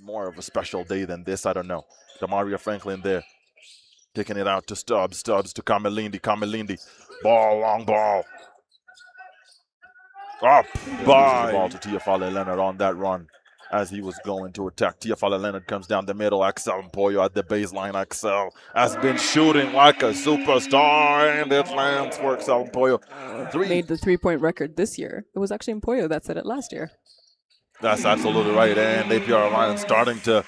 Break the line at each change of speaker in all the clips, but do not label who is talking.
More of a special day than this, I don't know. Demaria Franklin there, taking it out to Stubbs. Stubbs to Kamelindi. Kamelindi. Ball, long ball. Up by the ball to Tiafale Leonard on that run as he was going to attack. Tiafale Leonard comes down the middle. Axel Mpoyo at the baseline. Axel has been shooting like a superstar, and it lands for Axel Mpoyo.
Made the three-point record this year. It was actually Mpoyo that said it last year.
That's absolutely right. And APR Lions starting to,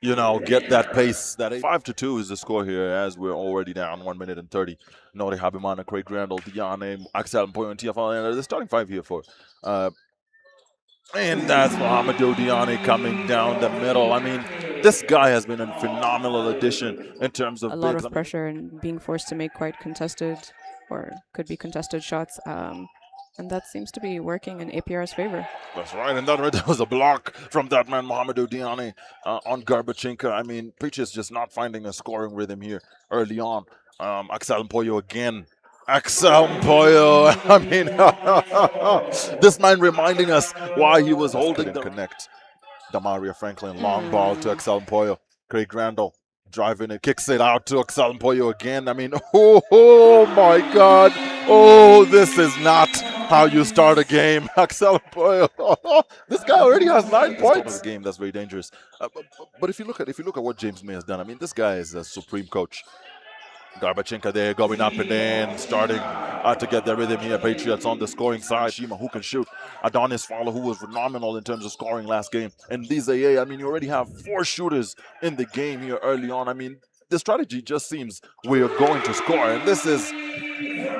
get that pace. That 5-2 is the score here as we're already down 1 minute and 30. Nori Habimana, Craig Randall, Diane, Axel Mpoyo, and TFL. The starting five here for. And that's Mohamedou Diane coming down the middle. I mean, this guy has been a phenomenal addition in terms of
a lot of pressure and being forced to make quite contested or could be contested shots. And that seems to be working in APR's favor.
That's right, and that was a block from that man, Mohamedou Diane, on Garbachinka. I mean, Patriots just not finding a scoring rhythm here early on. Axel Mpoyo again. Axel Mpoyo. I mean, this man reminding us why he was holding the connect. Demaria Franklin, long ball to Axel Mpoyo. Craig Randall driving it, kicks it out to Axel Mpoyo again. I mean, oh my God. Oh, this is not how you start a game. Axel Mpoyo. This guy already has 9 points. A game that's very dangerous. But if you look at what James May has done, I mean, this guy is a supreme coach. Garbachinka there going up and in, starting to get the rhythm here. Patriots on the scoring side. Shima who can shoot. Adonis Fowler who was phenomenal in terms of scoring last game. And Lizaye, I mean, you already have 4 shooters in the game here early on. I mean, the strategy just seems we are going to score. And this is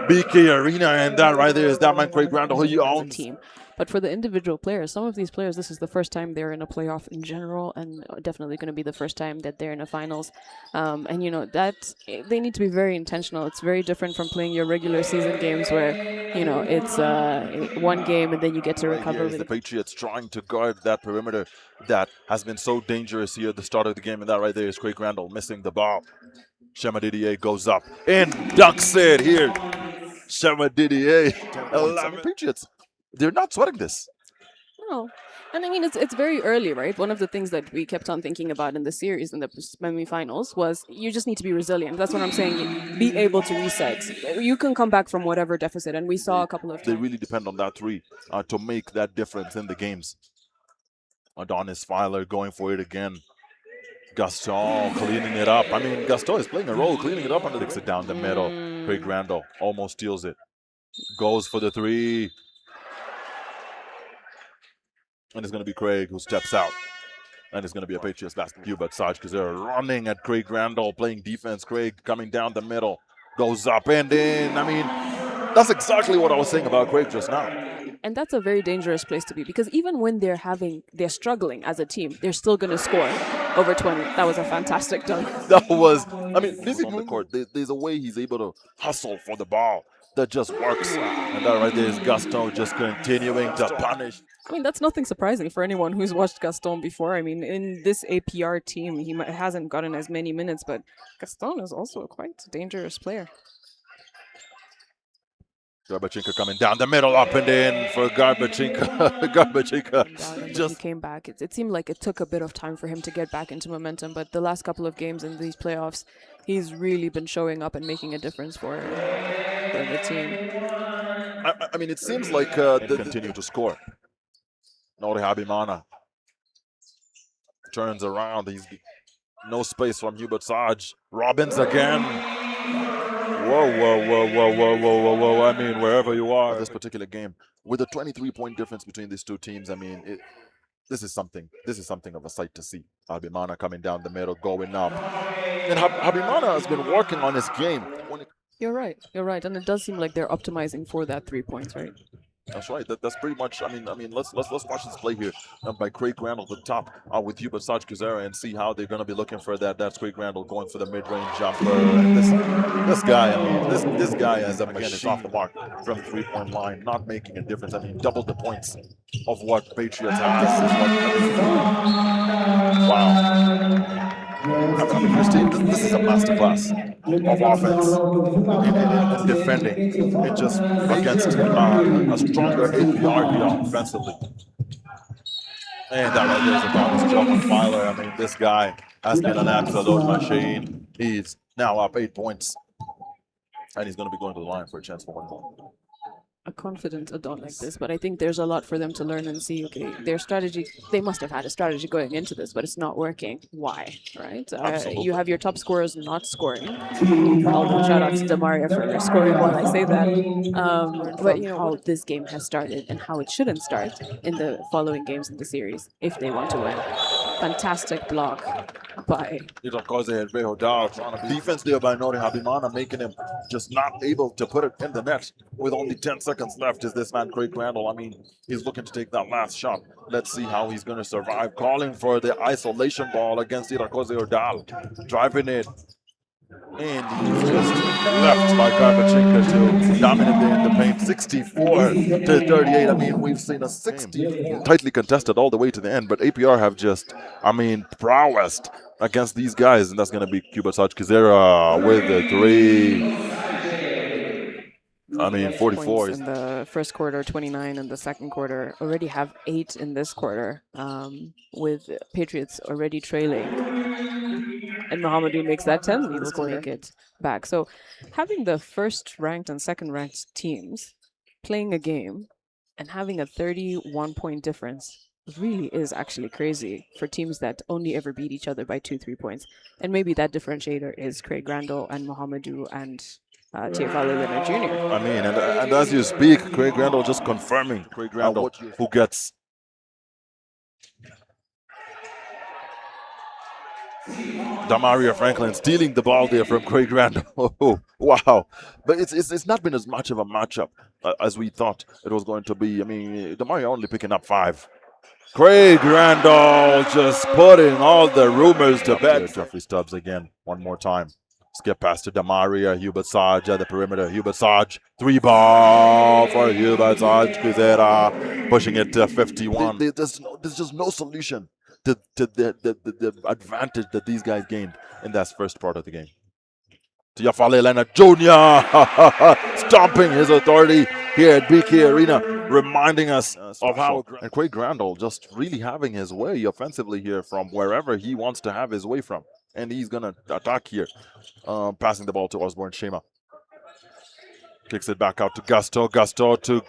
BK Arena, and that right there is that man Craig Randall who you own.
Team. But for the individual players, some of these players, this is the first time they're in a playoff in general, and definitely going to be the first time that they're in a finals. And that they need to be very intentional. It's very different from playing your regular season games where, it's one game and then you get to recover.
The Patriots trying to guard that perimeter that has been so dangerous here at the start of the game, and that right there is Craig Randall missing the ball. Shema Didier goes up and ducks it here. Shema Didier. 11 Patriots. They're not sweating this.
No. And I mean, it's very early, right? One of the things that we kept on thinking about in the series, in the semi-finals, was you just need to be resilient. That's what I'm saying. Be able to reset. You can come back from whatever deficit, and we saw a couple of times.
They really depend on that 3 to make that difference in the games. Adonis Fowler going for it again. Gaston cleaning it up. I mean, Gaston is playing a role, cleaning it up, and takes it down the middle. Craig Randall almost steals it. Goes for the 3. And it's going to be Craig who steps out. And it's going to be a Patriots basket. Hubert Sarge because they're running at Craig Randall, playing defense. Craig coming down the middle, goes up and in. I mean, that's exactly what I was saying about Craig just now.
And that's a very dangerous place to be because even when they're struggling as a team, they're still going to score over 20. That was a fantastic dunk.
That was, I mean, on the court, there's a way he's able to hustle for the ball that just works. And that right there is Gaston just continuing to punish.
I mean, that's nothing surprising for anyone who's watched Gaston before. I mean, in this APR team, he hasn't gotten as many minutes, but Gaston is also a quite dangerous player.
Garbachinka coming down the middle, up and in for Garbachinka. Garbachinka
just came back. It seemed like it took a bit of time for him to get back into momentum, but the last couple of games in these playoffs, he's really been showing up and making a difference for the team.
I mean, it seems like they continue to score. Nori Habimana turns around. He's no space from Hubert Sarge. Robbins again. Whoa. I mean, wherever you are, this particular game, with a 23-point difference between these two teams, I mean, this is something of a sight to see. Habimana coming down the middle, going up. And Habimana has been working on his game.
You're right. And it does seem like they're optimizing for that 3 points, right?
That's right. That's pretty much. I mean, let's watch this play here by Craig Randall at the top with Hubert Sarge Kazera and see how they're going to be looking for that. That's Craig Randall going for the mid-range jumper. And this guy, I mean, this guy as again is off the mark from the 3-point line, not making a difference. I mean, double the points of what Patriots have. Wow. I mean, this is a masterclass of offense in defending. It just against a stronger APR offensively. And that right there is a bonus jump on Filer. I mean, this guy has been an absolute machine. He's now up 8 points. And he's going to be going to the line for a chance for one more.
A confident adult like this, but I think there's a lot for them to learn and see. Okay, their strategy, they must have had a strategy going into this, but it's not working. Why? Right? You have your top scorers not scoring. Although shout out to Demaria for scoring while I say that. But you know how this game has started and how it shouldn't start in the following games in the series if they want to win. Fantastic block by
defense there by Nori Habimana, making him just not able to put it in the net with only 10 seconds left. Is this man Craig Randall? I mean, he's looking to take that last shot. Let's see how he's going to survive. Calling for the isolation ball against Irakoze Ordal, driving it. And he's just left by Garbachenko to dominate in the paint, 64 to 38. I mean, we've seen a 60 tightly contested all the way to the end, but APR have just, I mean, prowessed against these guys, and that's going to be Kubasaj Kizera with the three. I mean, 44
in the first quarter, 29 in the second quarter. Already have 8 in this quarter, with Patriots already trailing. And Mohamedou makes that 10 lead to make it back. So having the first ranked and second ranked teams playing a game and having a 31-point difference really is actually crazy for teams that only ever beat each other by 2-3 points. And maybe that differentiator is Craig Randall and Mohamedou and TFL Leonard Jr.
I mean, and as you speak, Craig Randall just confirming Craig Randall who gets Damaria Franklin stealing the ball there from Craig Randall. Oh, wow. But it's not been as much of a matchup as we thought it was going to be. I mean, Damaria only picking up 5. Craig Randall just putting all the rumors to bed. Jeffrey Stubbs again, one more time. Skip pass to Damaria, Hubert Saj at the perimeter. Hubert Saj, 3 ball for Hubert Saj. Kuzera pushing it to 51. There's just no solution to the advantage that these guys gained in that first part of the game. Tiafale Leonard Jr. stomping his authority here at BK Arena, reminding us of how and Craig Randall just really having his way offensively here from wherever he wants to have his way from. And he's going to attack here, passing the ball to Osborne Shema. Kicks it back out to Gusto. Gusto to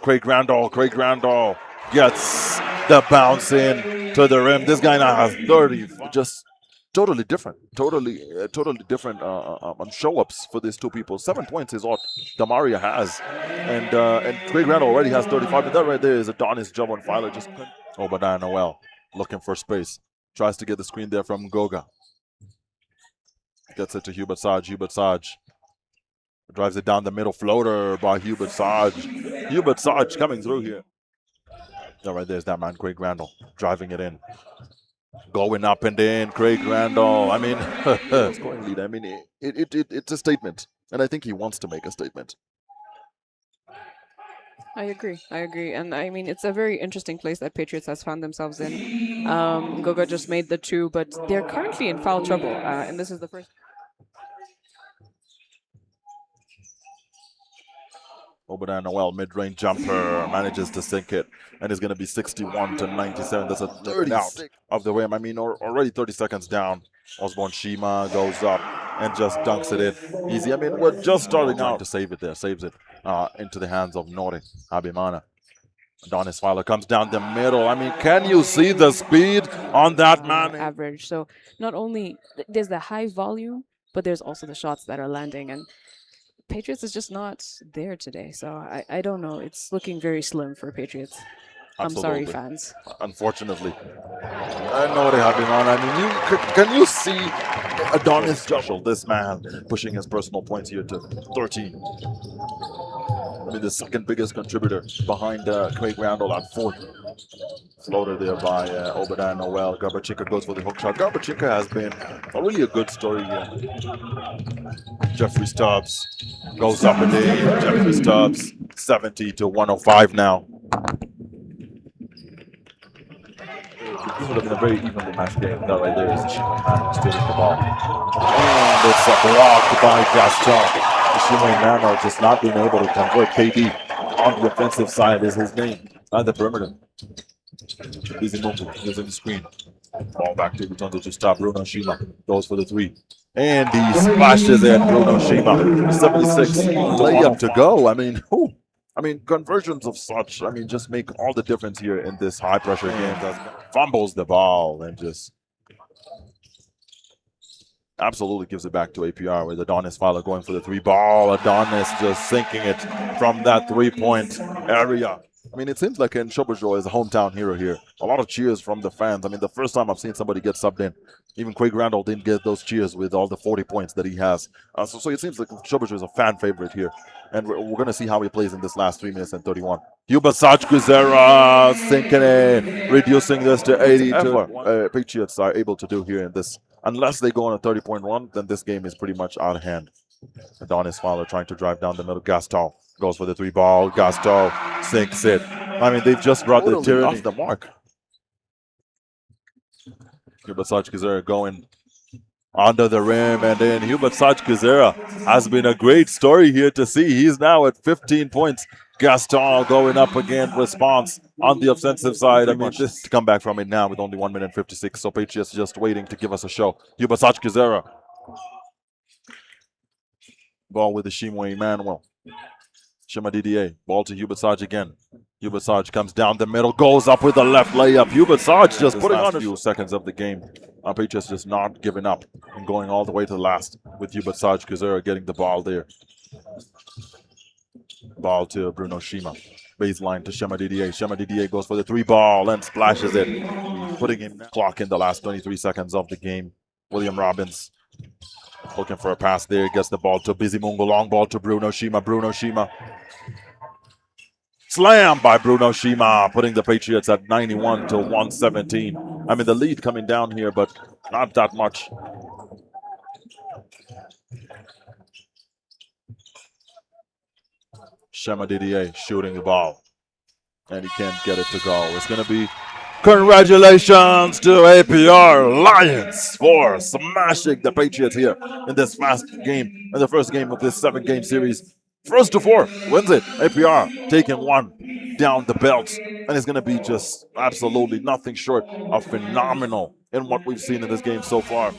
Craig Randall. Craig Randall gets the bounce in to the rim. This guy now has 30. Just totally different. Totally different show-ups for these two people. 7 points is what Damaria has. And Craig Randall already has 35. But that right there is Adonis job on Filer. Just Obadiah Noel looking for space. Tries to get the screen there from Goga. Gets it to Hubert Saj. Hubert Saj drives it down the middle. Floater by Hubert Saj. Hubert Saj coming through here. All right, there's that man, Craig Randall, driving it in. Going up and in, Craig Randall. I mean, scoring lead. I mean, it's a statement. And I think he wants to make a statement.
I agree. And I mean, it's a very interesting place that Patriots has found themselves in. Goga just made the 2, but they're currently in foul trouble. And this is the first.
Obadiah Noel, mid-range jumper, manages to sink it. And it's going to be 61 to 97. That's a 30 out of the rim. I mean, already 30 seconds down. Osborne Shima goes up and just dunks it in easy. I mean, we're just starting out to save it there. Saves it into the hands of Nori Habimana. Adonis Filer comes down the middle. I mean, can you see the speed on that man?
Average. So not only there's the high volume, but there's also the shots that are landing. And Patriots is just not there today. So I don't know. It's looking very slim for Patriots.
Absolutely.
I'm sorry, fans.
Unfortunately. I know what happened on. I mean, can you see Adonis Joshua, this man, pushing his personal points here to 13? I mean, the second biggest contributor behind Craig Randall at 4. Floater there by Obadiah Noel. Garbachenko goes for the hook shot. Garbachenko has been really a good story here. Jeffrey Stubbs goes up and in. Jeffrey Stubbs, 70 to 105 now. This would have been a very evenly matched game. That right there is Ishimori stealing the ball. And it's a block by Gaston. Ishimori Mano just not being able to convert. KD on the offensive side is his name at the perimeter. Busy Mungu using the screen. Ball back to Rotunda to stop Bruno Shima. Goes for the three. And he splashes it, Bruno Shima. 76 layup to go. I mean, whew. I mean, conversions of such, I mean, just make all the difference here in this high pressure game. Fumbles the ball and just absolutely gives it back to APR with Adonis Fowler going for the three ball. Adonis just sinking it from that 3-point area. I mean, it seems like Nshobojo is a hometown hero here. A lot of cheers from the fans. I mean, the first time I've seen somebody get subbed in, even Craig Randall didn't get those cheers with all the 40 points that he has. So it seems like Nshobojo is a fan favorite here. And we're going to see how he plays in this last 3 minutes and 31. Hubasaj Guzera sinking it, reducing this to 82. Patriots are able to do here in this. Unless they go on a 30-point run, then this game is pretty much out of hand. Adonis Fowler trying to drive down the middle. Gaston goes for the three ball. Gaston sinks it. I mean, they've just brought the tyranny off the mark. Hubert Sajkazera going under the rim, and then Hubert Sajkazera has been a great story here to see. He's now at 15 points. Gaston going up again, response on the offensive side. I mean, this to come back from it now with only 1 minute 56. So Patriots just waiting to give us a show. Hubert Sajkazera. Ball with the Shimwe Emmanuel. Shima Didier. Ball to Hubert Saj again. Hubert Saj comes down the middle, goes up with a left layup. Hubert Saj just putting on a few seconds of the game. Patriots just not giving up and going all the way to the last with Hubert Saj Kazera getting the ball there. Ball to Bruno Shima. Baseline to Shema Didier. Shema Didier goes for the three ball and splashes it. Putting in clock in the last 23 seconds of the game. William Robbins looking for a pass there. Gets the ball to Busy Mungo. Long ball to Bruno Shima. Bruno Shima. Slam by Bruno Shima, putting the Patriots at 91 to 117. I mean, the lead coming down here, but not that much. Shema Didier shooting the ball, and he can't get it to go. It's going to be congratulations to APR Lions for smashing the Patriots here in this fast game, in the first game of this 7-game series. First to 4 wins it. APR taking one down the belt, and it's going to be just absolutely nothing short of phenomenal in what we've seen in this game so far.